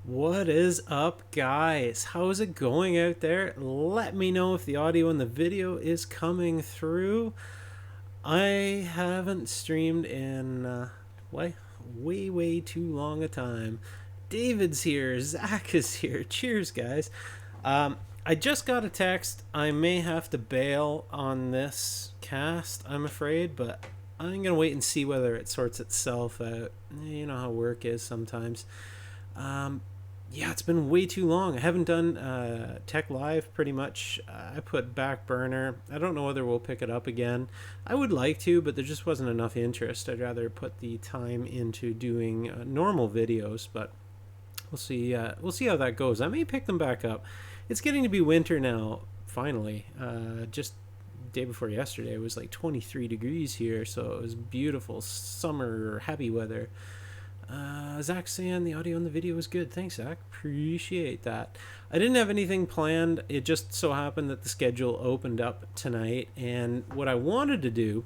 What is up, guys? How's it going out there? Let me know if the audio and the video is coming through. I haven't streamed in way too long a time. David's here, Zach is here. Cheers, guys. I just got a text. I may have to bail on this cast, I'm afraid, but I'm gonna wait and see whether it sorts itself out. You know how work is sometimes. Um, yeah, it's been way too long. I haven't done Tech Live pretty much. I put back burner. I don't know whether we'll pick it up again. I would like to, but there just wasn't enough interest. I'd rather put the time into doing normal videos, but we'll see. We'll see how that goes. I may pick them back up. It's getting to be winter now. Finally, just day before yesterday, it was like 23 degrees here, so it was beautiful summer happy weather. Zach saying the audio and the video was good. Thanks, Zach. Appreciate that. I didn't have anything planned. It just so happened that the schedule opened up tonight. And what I wanted to do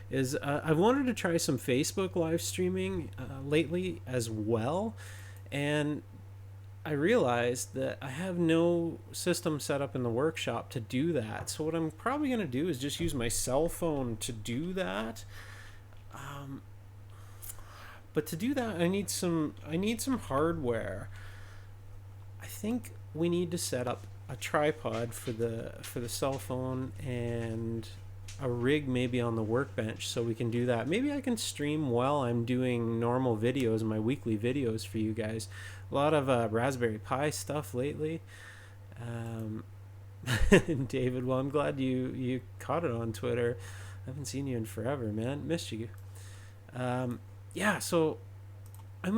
is I wanted to try some Facebook live streaming lately as well. And I realized that I have no system set up in the workshop to do that. So what I'm probably going to do is just use my cell phone to do that. But to do that, I need some hardware. I think we need to set up a tripod for the cell phone and a rig maybe on the workbench so we can do that. Maybe I can stream while I'm doing normal videos, my weekly videos for you guys. A lot of Raspberry Pi stuff lately. David, well, I'm glad you caught it on Twitter. I haven't seen you in forever, man. Missed you. Yeah, so I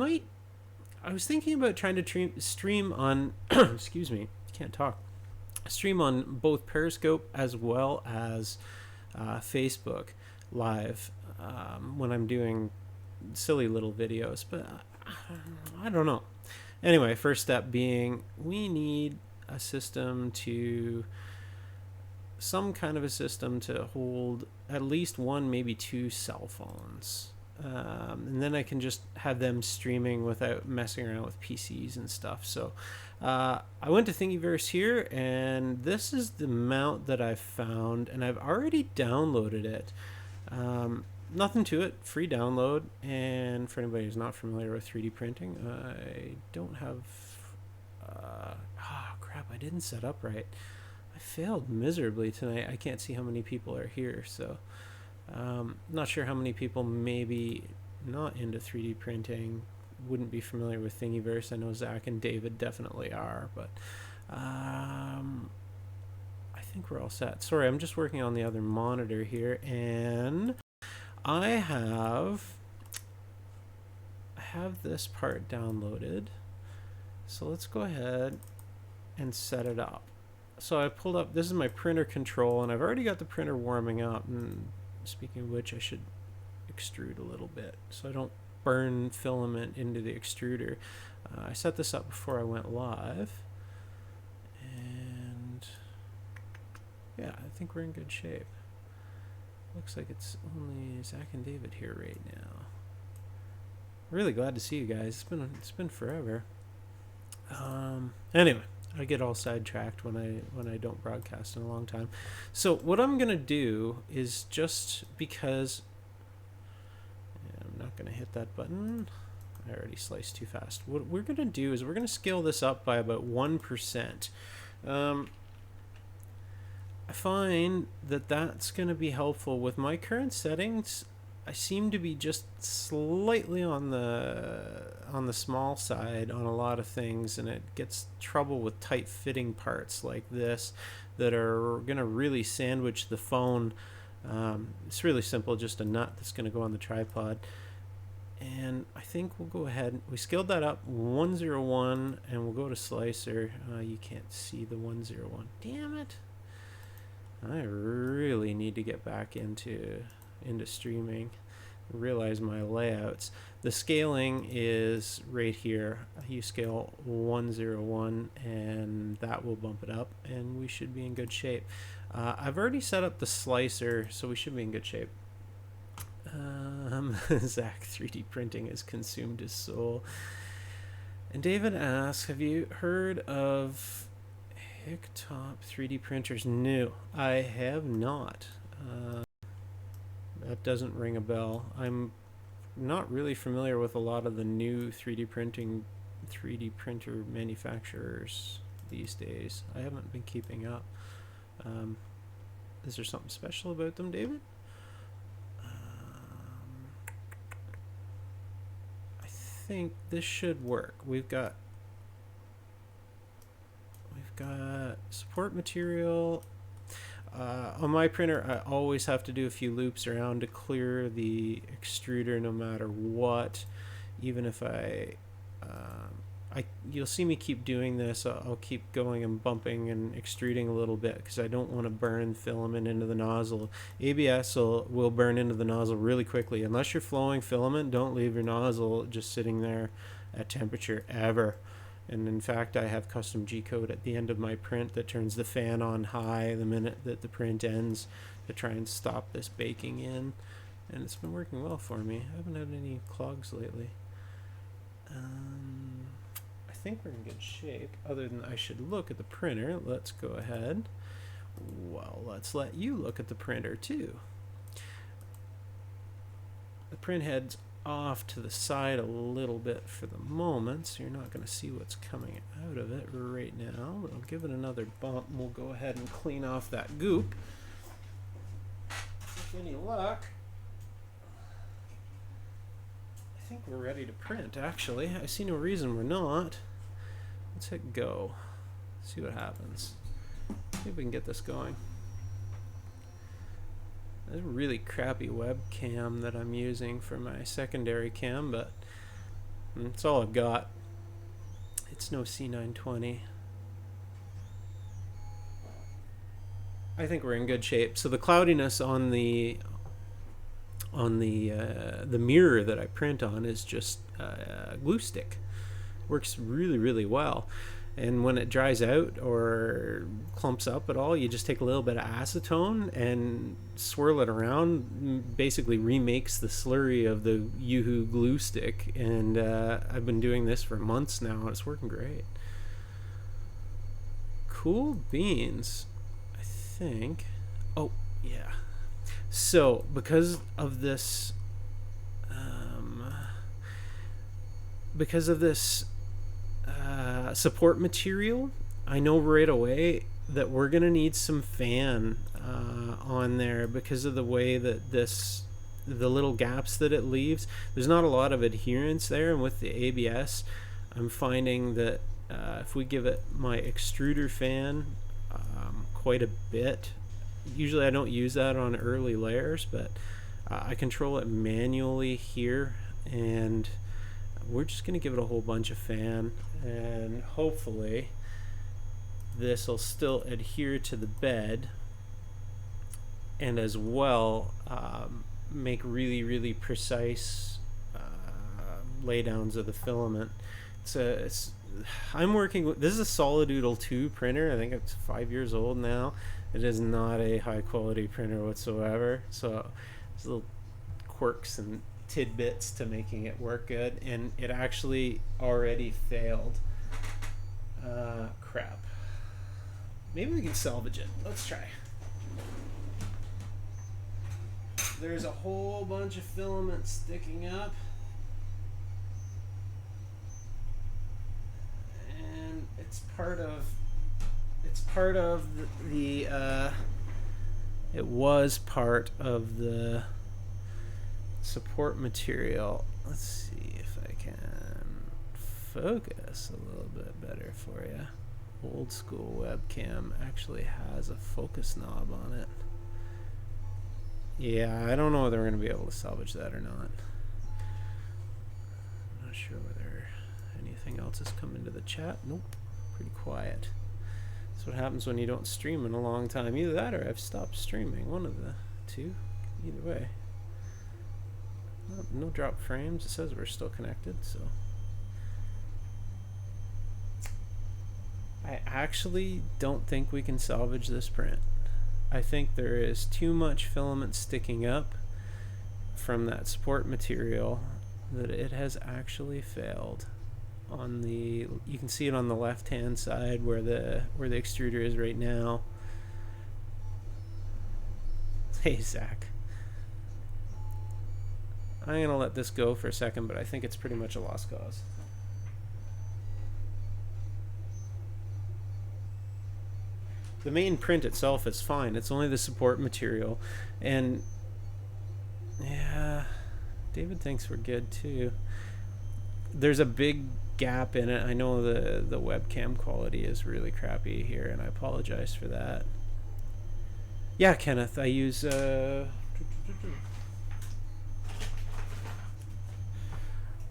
was thinking about trying to stream on, excuse me, can't talk, stream on both Periscope as well as Facebook Live when I'm doing silly little videos, but I don't know. Anyway, first step being we need a system some kind of a system to hold at least one, maybe two cell phones. And then I can just have them streaming without messing around with PCs and stuff. So I went to Thingiverse here, and this is the mount that I've found, and I've already downloaded it. Nothing to it, free download. And for anybody who's not familiar with 3D printing, I don't have... crap, I didn't set up right. I failed miserably tonight. I can't see how many people are here, so... not sure how many people maybe not into 3D printing wouldn't be familiar with Thingiverse. I know Zach and David definitely are, but I think we're all set. Sorry, I'm just working on the other monitor here, and I have this part downloaded. So let's go ahead and set it up. So I pulled up, this is my printer control, and I've already got the printer warming up. And speaking of which, I should extrude a little bit so I don't burn filament into the extruder. I set this up before I went live, and yeah, I think we're in good shape. Looks like it's only Zach and David here right now. Really glad to see you guys. It's been forever. Anyway, I get all sidetracked when I don't broadcast in a long time. So what I'm gonna do is, just because I'm not gonna hit that button, I already sliced too fast. What we're gonna do is we're gonna scale this up by about 1%. I find that that's gonna be helpful with my current settings. I seem to be just slightly on the small side on a lot of things, and it gets trouble with tight fitting parts like this that are going to really sandwich the phone. It's really simple, just a nut that's going to go on the tripod. And I think we'll go ahead, we scaled that up 101, and we'll go to slicer. You can't see the 101. Damn it. I really need to get back into streaming, realize my layouts. The scaling is right here. You scale 101 and that will bump it up, and we should be in good shape. I've already set up the slicer, so we should be in good shape. Zach, 3D printing has consumed his soul. And David asks, have you heard of Hicktop 3D printers? No, I have not. That doesn't ring a bell. I'm not really familiar with a lot of the new 3D printer manufacturers these days. I haven't been keeping up. Is there something special about them, David? I think this should work. We've got support material. On my printer, I always have to do a few loops around to clear the extruder no matter what. Even if you'll see me keep doing this. I'll keep going and bumping and extruding a little bit because I don't want to burn filament into the nozzle. ABS will burn into the nozzle really quickly. Unless you're flowing filament, don't leave your nozzle just sitting there at temperature ever. And in fact, I have custom G-code at the end of my print that turns the fan on high the minute that the print ends to try and stop this baking in. And it's been working well for me. I haven't had any clogs lately. I think we're in good shape, other than I should look at the printer. Let's go ahead. Well, let's let you look at the printer too. The print head's off to the side a little bit for the moment, so you're not going to see what's coming out of it right now. But I'll give it another bump and we'll go ahead and clean off that goop. With any luck, I think we're ready to print, actually. I see no reason we're not. Let's hit go. See what happens. See if we can get this going. There's a really crappy webcam that I'm using for my secondary cam, but it's all I've got. It's no C920. I think we're in good shape. So the cloudiness on the mirror that I print on is just glue stick. Works really, really well. And when it dries out or clumps up at all, you just take a little bit of acetone and swirl it around. Basically remakes the slurry of the Yoo-hoo glue stick. And I've been doing this for months now, and it's working great. Cool beans, I think. Oh, yeah. So, because of this support material, I know right away that we're gonna need some fan on there because of the way that the little gaps that it leaves. There's not a lot of adherence there, and with the ABS, I'm finding that if we give it my extruder fan quite a bit, usually I don't use that on early layers, but I control it manually here, and we're just going to give it a whole bunch of fan, and hopefully this will still adhere to the bed and as well make really, really precise laydowns of the filament. I'm working with, this is a Solidoodle 2 printer. I think it's 5 years old now. It is not a high quality printer whatsoever, so there's little quirks and tidbits to making it work good, and it actually already failed. Crap. Maybe we can salvage it. Let's try. There's a whole bunch of filament sticking up, and it's part of the it was part of the support material. Let's see if I can focus a little bit better for you. Old school webcam actually has a focus knob on it. Yeah, I don't know whether we're going to be able to salvage that or not. I'm not sure whether anything else has come into the chat. Nope, pretty quiet. That's what happens when you don't stream in a long time. Either that or I've stopped streaming. One of the two. Either way. No drop frames. It says we're still connected, so. I actually don't think we can salvage this print. I think there is too much filament sticking up from that support material that it has actually failed. on the, you can see it on the left hand side where the extruder is right now. Hey Zach, I'm gonna let this go for a second, but I think it's pretty much a lost cause. The main print itself is fine, it's only the support material. And yeah, David thinks we're good too. There's a big gap in it. I know the webcam quality is really crappy here, and I apologize for that. Yeah, Kenneth, I use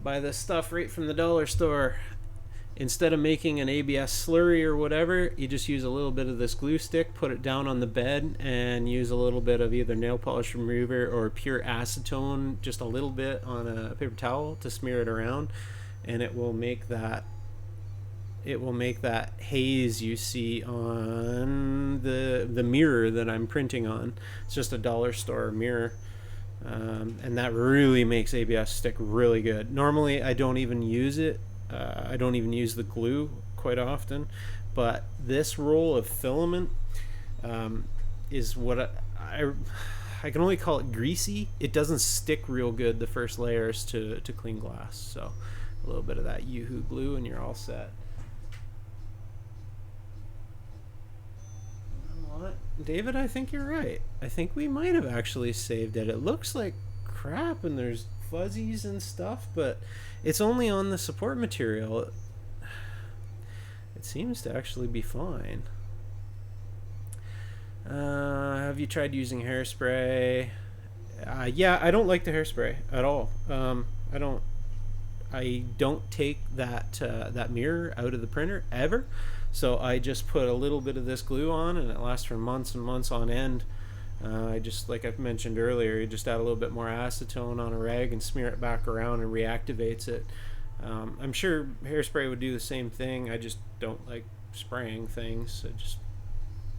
buy this stuff right from the dollar store. Instead of making an ABS slurry or whatever, you just use a little bit of this glue stick, put it down on the bed, and use a little bit of either nail polish remover or pure acetone, just a little bit on a paper towel to smear it around, and it will make that haze you see on the mirror that I'm printing on. It's just a dollar store mirror. And that really makes ABS stick really good. Normally I don't even use it. I don't even use the glue quite often, but this roll of filament is what I can only call it greasy. It doesn't stick real good the first layers to clean glass. So a little bit of that Yoo-hoo glue and you're all set. What? David, I think you're right. I think we might have actually saved it. It looks like crap and there's fuzzies and stuff, but it's only on the support material. It seems to actually be fine. Have you tried using hairspray? Yeah, I don't like the hairspray at all. I don't take that mirror out of the printer ever. So I just put a little bit of this glue on, and it lasts for months and months on end. I just, like I mentioned earlier, you just add a little bit more acetone on a rag and smear it back around and reactivates it. I'm sure hairspray would do the same thing. I just don't like spraying things. I just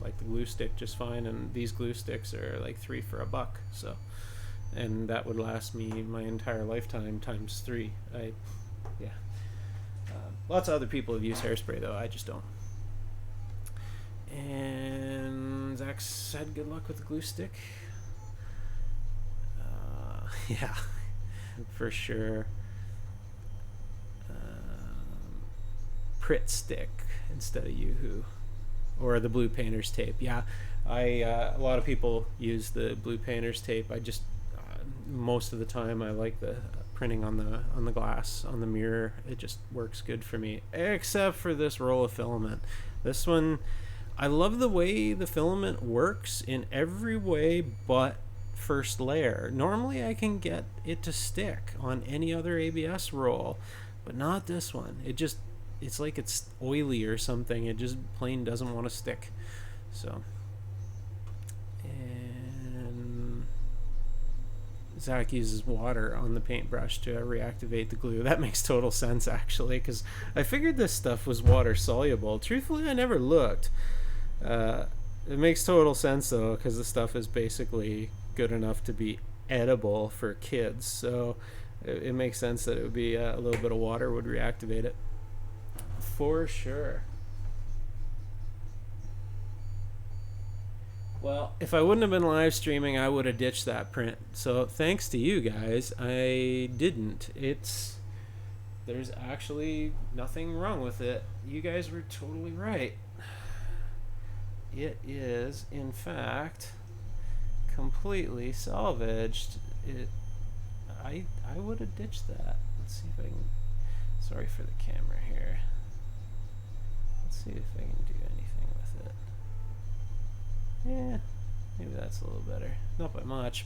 like the glue stick just fine, and these glue sticks are like $3 for $1. So, and that would last me my entire lifetime times 3. Yeah. Lots of other people have used hairspray though. I just don't. And Zach said good luck with the glue stick. Yeah, for sure. Pritt stick instead of Yoo-hoo, or the blue painter's tape. Yeah, a lot of people use the blue painter's tape. I just most of the time I like the printing on the glass on the mirror. It just works good for me, except for this roll of filament. This one, I love the way the filament works in every way but first layer. Normally I can get it to stick on any other ABS roll, but not this one. It's like it's oily or something. It just plain doesn't want to stick. So, and Zach uses water on the paintbrush to reactivate the glue. That makes total sense actually, because I figured this stuff was water soluble. Truthfully, I never looked. It makes total sense though, because the stuff is basically good enough to be edible for kids, so it makes sense that it would be a little bit of water would reactivate it for sure. Well, if I wouldn't have been live streaming, I would have ditched that print, so thanks to you guys I didn't. There's actually nothing wrong with it. You guys were totally right. It is, in fact, completely salvaged. I would have ditched that. Let's see if I can. Sorry for the camera here. Let's see if I can do anything with it. Yeah, maybe that's a little better. Not by much.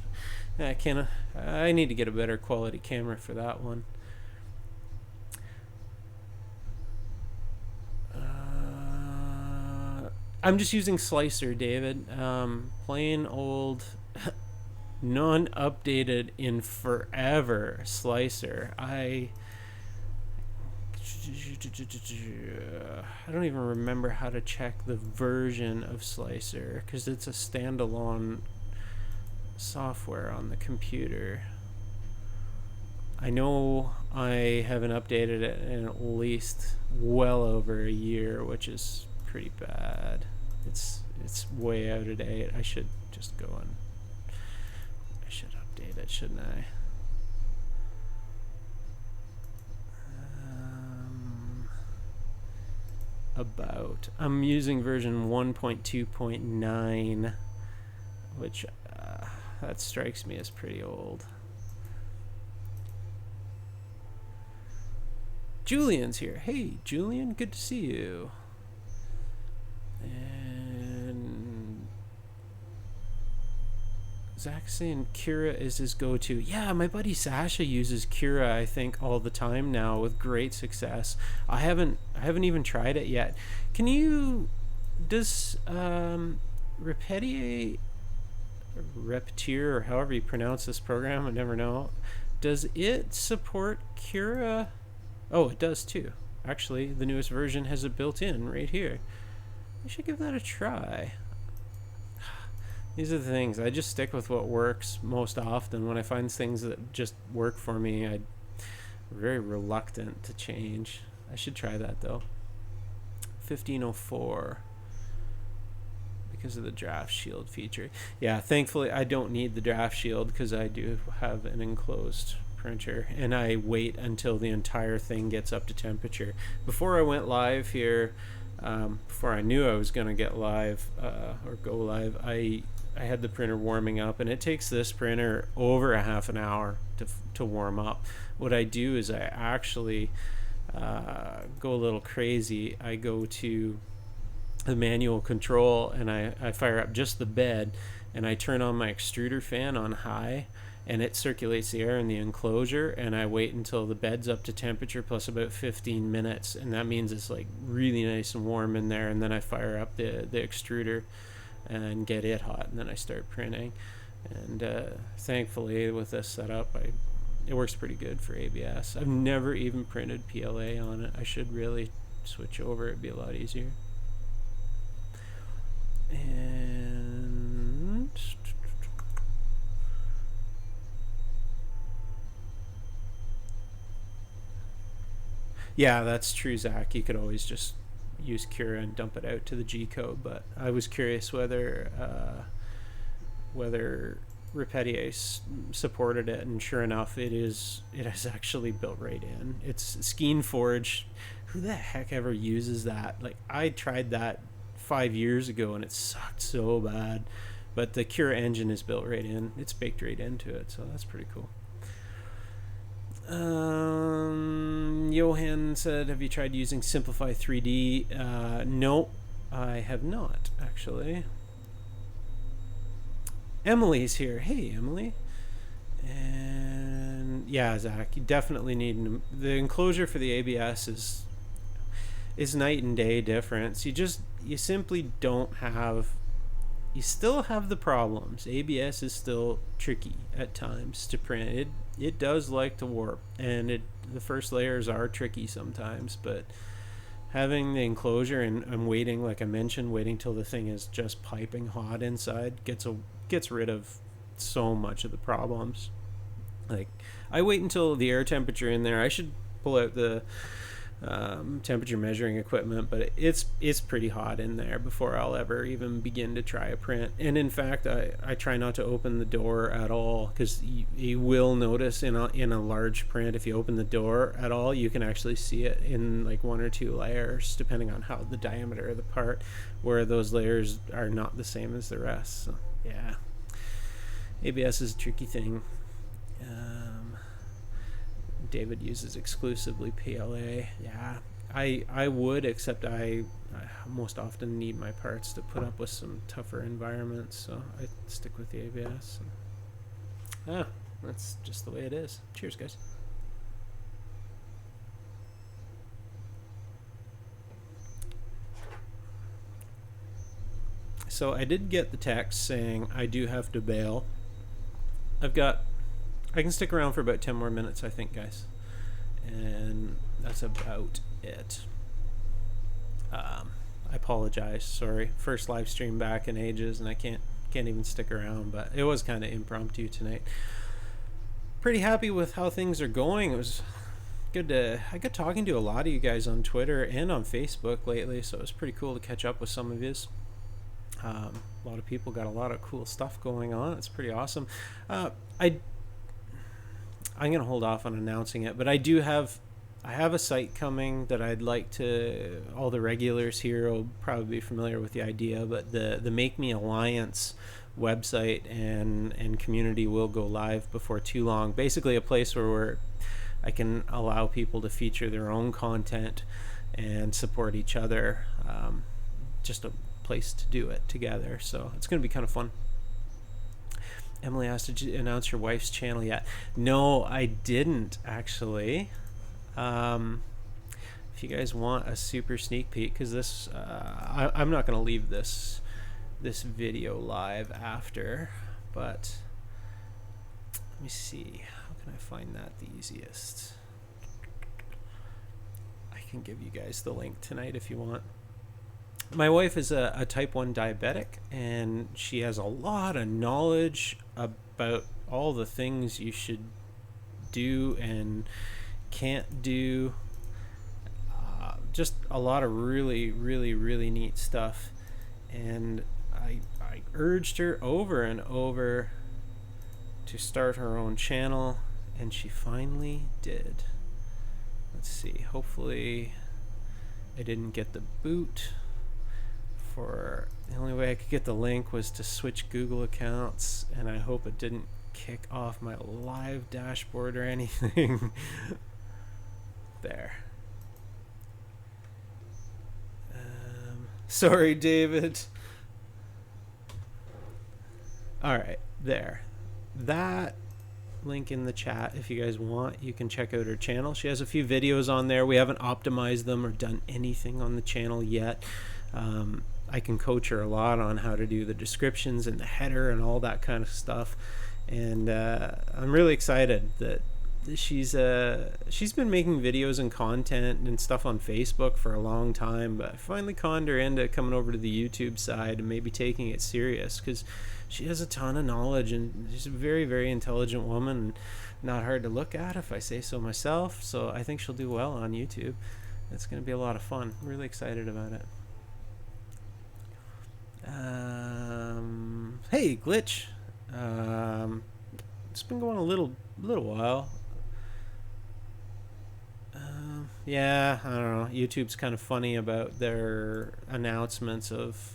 I need to get a better quality camera for that one. I'm just using Slicer, David. Plain old, non-updated in forever Slicer. I don't even remember how to check the version of Slicer because it's a standalone software on the computer. I know I haven't updated it in at least well over a year, which is pretty bad. It's way out of date. I should just go and I should update it, shouldn't I? I'm using version 1.2.9, which that strikes me as pretty old. Julian's here. Hey, Julian, good to see you. And Zach's saying Kira is his go-to. Yeah, my buddy Sasha uses Kira, I think, all the time now with great success. I haven't even tried it yet. Does Repetier, or however you pronounce this program, I never know. Does it support Kira? Oh, it does too. Actually, the newest version has it built in right here. I should give that a try. These are the things. I just stick with what works most often. When I find things that just work for me, I'm very reluctant to change. I should try that though. 1504. Because of the draft shield feature. Yeah, thankfully I don't need the draft shield because I do have an enclosed printer, and I wait until the entire thing gets up to temperature. Before I went live here, before I knew I was going to get live or go live, I had the printer warming up, and it takes this printer over a half an hour to warm up. What I do is I actually go a little crazy. I go to the manual control, and I fire up just the bed, and I turn on my extruder fan on high, and it circulates the air in the enclosure, and I wait until the bed's up to temperature plus about 15 minutes, and that means it's like really nice and warm in there, and then I fire up the extruder and get it hot, and then I start printing. And thankfully with this setup, it works pretty good for ABS. I've never even printed PLA on it. I should really switch over. It'd be a lot easier. And yeah, that's true, Zach. You could always just use Cura and dump it out to the G code, but I was curious whether Repetier supported it, and sure enough, it is actually built right in. It's SkeenForge. Who the heck ever uses that? Like, I tried that 5 years ago and it sucked so bad, but the Cura engine is built right in. It's baked right into it, so that's pretty cool. Johan said, have you tried using Simplify 3D? No, I have not, actually. Emily's here. Hey, Emily. And yeah, Zach, you definitely need the enclosure for the ABS is night and day difference. You simply don't have. You still have the problems. ABS is still tricky at times to print. It does like to warp, and the first layers are tricky sometimes, but having the enclosure and waiting, like I mentioned, waiting till the thing is just piping hot inside gets rid of so much of the problems. Like, I wait until the air temperature in there. I should pull out the temperature measuring equipment, but it's pretty hot in there before I'll ever even begin to try a print. And in fact, I try not to open the door at all, because you will notice in a large print, if you open the door at all, you can actually see it in like 1 or 2 layers, depending on how the diameter of the part, where those layers are not the same as the rest. So yeah, ABS is a tricky thing. David uses exclusively PLA. Yeah, I would, except I most often need my parts to put up with some tougher environments, so I stick with the ABS. That's just the way it is. Cheers, guys. So I did get the text saying I do have to bail. I can stick around for about 10 more minutes, I think, guys. And that's about it. I apologize. Sorry. First live stream back in ages, and I can't even stick around, but it was kind of impromptu tonight. pretty happy with how things are going. It was I got talking to a lot of you guys on Twitter and on Facebook lately, so it was pretty cool to catch up with some of yous. A lot of people got a lot of cool stuff going on. It's pretty awesome. I'm gonna hold off on announcing it, but I have a site coming that I'd like to. All the regulars here will probably be familiar with the idea, but the Make Me Alliance website and community will go live before too long. Basically, a place where I can allow people to feature their own content and support each other. Just a place to do it together. So it's going to be kind of fun. Emily asked, did you announce your wife's channel yet? No, I didn't actually. If you guys want a super sneak peek, because this, I'm not going to leave this video live after, but let me see. How can I find that the easiest? I can give you guys the link tonight if you want. My wife is a type 1 diabetic, and she has a lot of knowledge about all the things you should do and can't do. Just a lot of really, really, really neat stuff. And I urged her over and over to start her own channel, and she finally did. Let's see. Hopefully I didn't get the boot. The only way I could get the link was to switch Google accounts, and I hope it didn't kick off my live dashboard or anything. There. Sorry, David. Alright, there. That link in the chat, if you guys want, you can check out her channel. She has a few videos on there. We haven't optimized them or done anything on the channel yet. I can coach her a lot on how to do the descriptions and the header and all that kind of stuff. And I'm really excited that she's been making videos and content and stuff on Facebook for a long time, but I finally conned her into coming over to the YouTube side and maybe taking it serious, because she has a ton of knowledge and she's a very, very intelligent woman, and not hard to look at if I say so myself. So I think she'll do well on YouTube. It's going to be a lot of fun. I'm really excited about it. Hey, Glitch. It's been going a little while. Yeah, I don't know. YouTube's kind of funny about their announcements of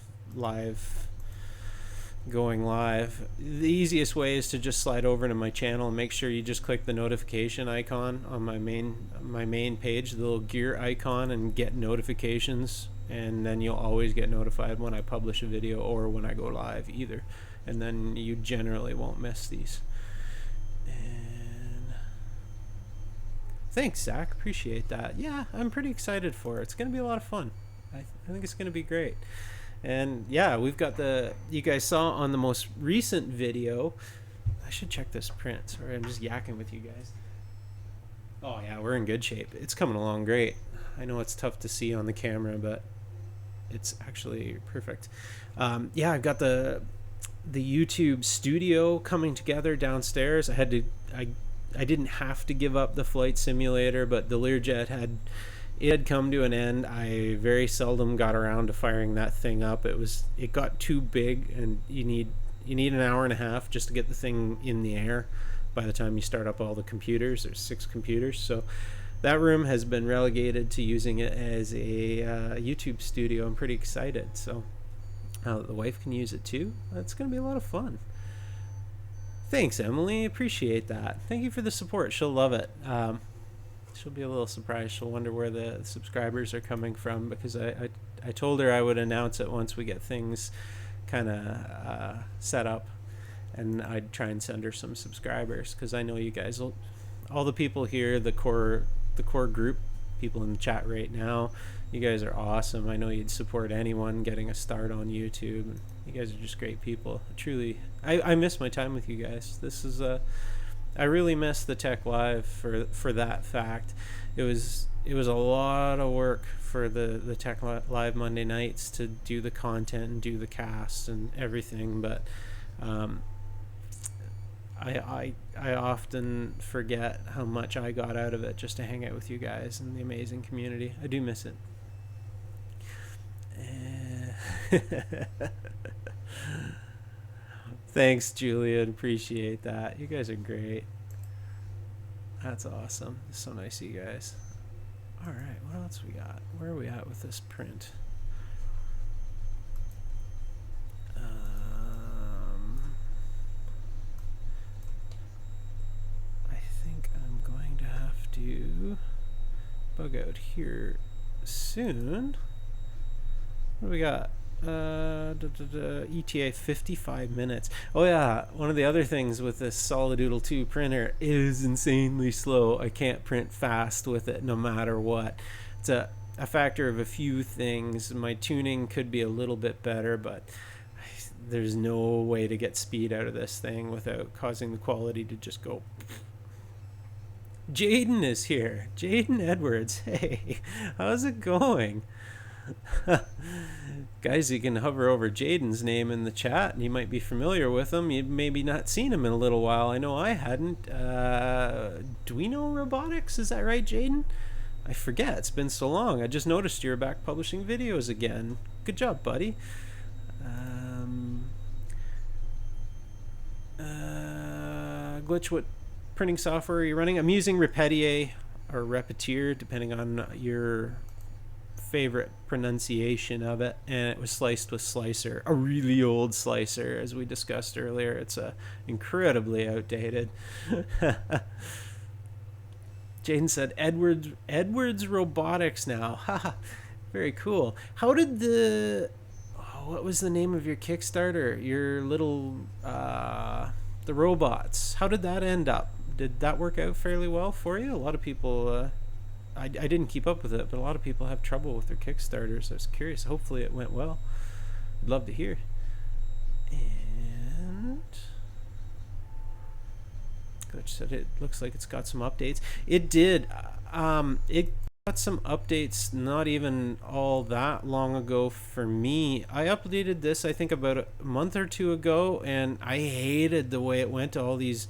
going live. The easiest way is to just slide over to my channel and make sure you just click the notification icon on my main page, the little gear icon, and get notifications, and then you'll always get notified when I publish a video or when I go live either, and then you generally won't miss these. And thanks, Zach, appreciate that. Yeah, I'm pretty excited for it. It's gonna be a lot of fun. I think it's gonna be great. And yeah, we've got you guys saw on the most recent video. I should check this print. Sorry, I'm just yakking with you guys. Oh yeah, we're in good shape. It's coming along great. I know it's tough to see on the camera, but it's actually perfect. Yeah, I've got the YouTube studio coming together downstairs. I didn't have to give up the flight simulator, but the Learjet had come to an end. I very seldom got around to firing that thing up. It got too big, and you need an hour and a half just to get the thing in the air by the time you start up all the computers. There's 6 computers, so that room has been relegated to using it as a YouTube studio. I'm pretty excited. So now that the wife can use it too, it's going to be a lot of fun. Thanks, Emily. Appreciate that. Thank you for the support. She'll love it. She'll be a little surprised. She'll wonder where the subscribers are coming from, because I told her I would announce it once we get things kind of set up, and I'd try and send her some subscribers, because I know you guys will, all the people here, the core group, people in the chat right now, you guys are awesome. I know you'd support anyone getting a start on YouTube, and you guys are just great people. Truly, I miss my time with you guys. This is I really miss the Tech Live for that fact. It was a lot of work for the Tech Live Monday nights to do the content and do the cast and everything, but I often forget how much I got out of it just to hang out with you guys and the amazing community. I do miss it. Thanks, Julian. Appreciate that. You guys are great. That's awesome. It's so nice of you guys. All right, what else we got? Where are we at with this print? I think I'm going to have to bug out here soon. What do we got? ETA 55 minutes. Oh yeah, one of the other things with this Solidoodle 2 printer is insanely slow. I can't print fast with it no matter what. It's a factor of a few things. My tuning could be a little bit better, but there's no way to get speed out of this thing without causing the quality to just go. Jaden is here. Jaden Edwards. Hey, how's it going? Guys, you can hover over Jaden's name in the chat and you might be familiar with him. You've maybe not seen him in a little while. I know I hadn't. Do we know robotics? Is that right, Jaden? I forget. It's been so long. I just noticed you're back publishing videos again. Good job, buddy. Glitch, what printing software are you running? I'm using Repetier or Repetier, depending on your favorite pronunciation of it, and it was sliced with Slicer, a really old Slicer, as we discussed earlier. It's incredibly outdated. Jaden said Edwards Robotics now. Very cool. How did what was the name of your Kickstarter, your little the robots, how did that end up? Did that work out fairly well for you? A lot of people I didn't keep up with it, but a lot of people have trouble with their Kickstarters. I was curious. Hopefully it went well. I'd love to hear. And Glitch said it looks like it's got some updates. It did. It got some updates not even all that long ago for me. I updated this, I think, about a month or two ago, and I hated the way it went to all these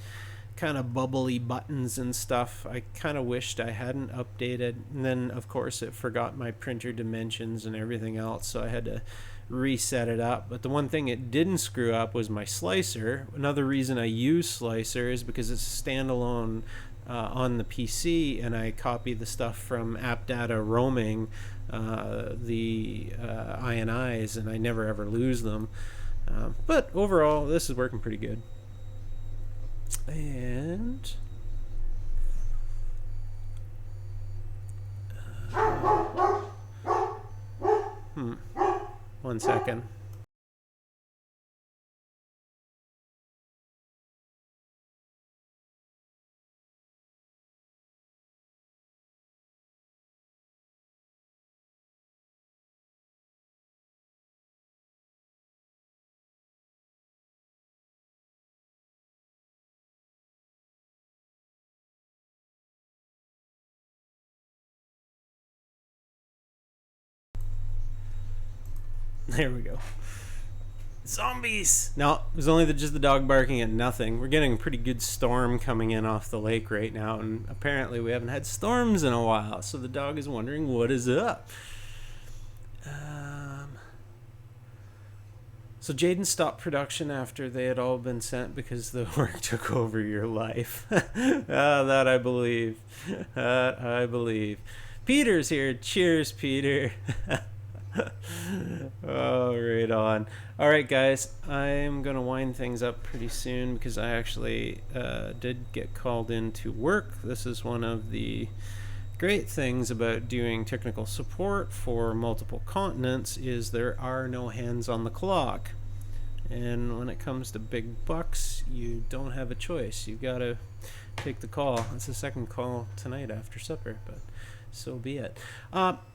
kind of bubbly buttons and stuff. I kind of wished I hadn't updated, and then of course it forgot my printer dimensions and everything else, so I had to reset it up. But the one thing it didn't screw up was my Slicer. Another reason I use Slicer is because it's standalone on the PC, and I copy the stuff from app data roaming, the INIs, and I never ever lose them. But overall this is working pretty good. And one second. There we go. Zombies! No, it was only just the dog barking at nothing. We're getting a pretty good storm coming in off the lake right now, and apparently we haven't had storms in a while, so the dog is wondering what is up. So Jaden stopped production after they had all been sent because the work took over your life. That I believe. That I believe. Peter's here. Cheers, Peter. Oh, right on. All right, guys, I'm gonna wind things up pretty soon because I actually did get called in to work. This is one of the great things about doing technical support for multiple continents is there are no hands on the clock, and when it comes to big bucks, you don't have a choice. You gotta take the call. It's the second call tonight after supper, but so be it.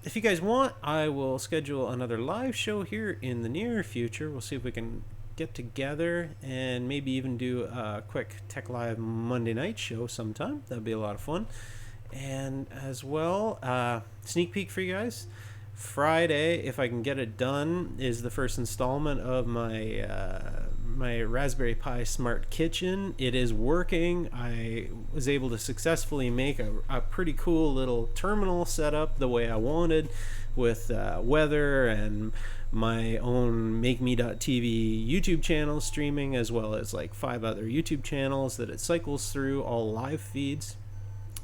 If you guys want, I will schedule another live show here in the near future. We'll see if we can get together and maybe even do a quick Tech Live Monday night show sometime. That'd be a lot of fun. And as well, sneak peek for you guys. Friday, if I can get it done, is the first installment of my my Raspberry Pi Smart Kitchen. It is working. I was able to successfully make a pretty cool little terminal setup the way I wanted, with weather and my own MakeMe.tv YouTube channel streaming, as well as like 5 other YouTube channels that it cycles through, all live feeds.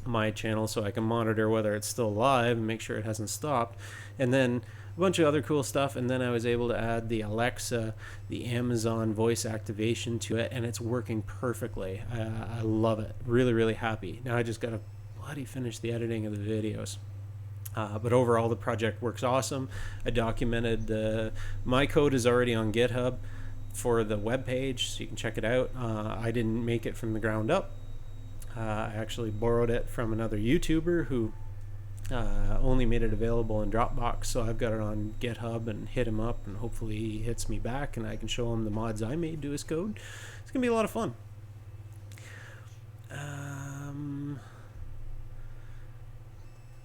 My channel, so I can monitor whether it's still live and make sure it hasn't stopped, and then a bunch of other cool stuff. And then I was able to add the Alexa, the Amazon voice activation to it, and it's working perfectly. I love it. Really, really happy. Now I just gotta bloody finish the editing of the videos. But overall, the project works awesome. I documented my code is already on GitHub for the web page, so you can check it out. I didn't make it from the ground up. I actually borrowed it from another YouTuber who only made it available in Dropbox, so I've got it on GitHub and hit him up, and hopefully he hits me back and I can show him the mods I made to his code. It's gonna be a lot of fun.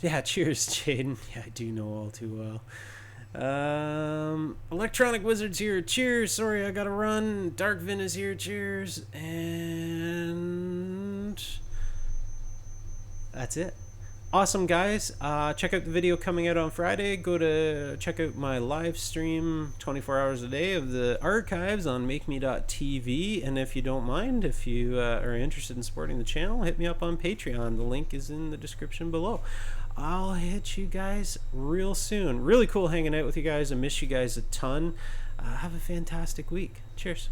Yeah, cheers, Jaden. Yeah, I do know all too well. Electronic Wizards here. Cheers. Sorry, I gotta run. Darkvin is here. Cheers. And that's it. Awesome, guys. Check out the video coming out on Friday. Go to check out my live stream 24 hours a day of the archives on MakeMe.tv. And if you don't mind, if you are interested in supporting the channel, hit me up on Patreon. The link is in the description below. I'll hit you guys real soon. Really cool hanging out with you guys. I miss you guys a ton. Have a fantastic week. Cheers.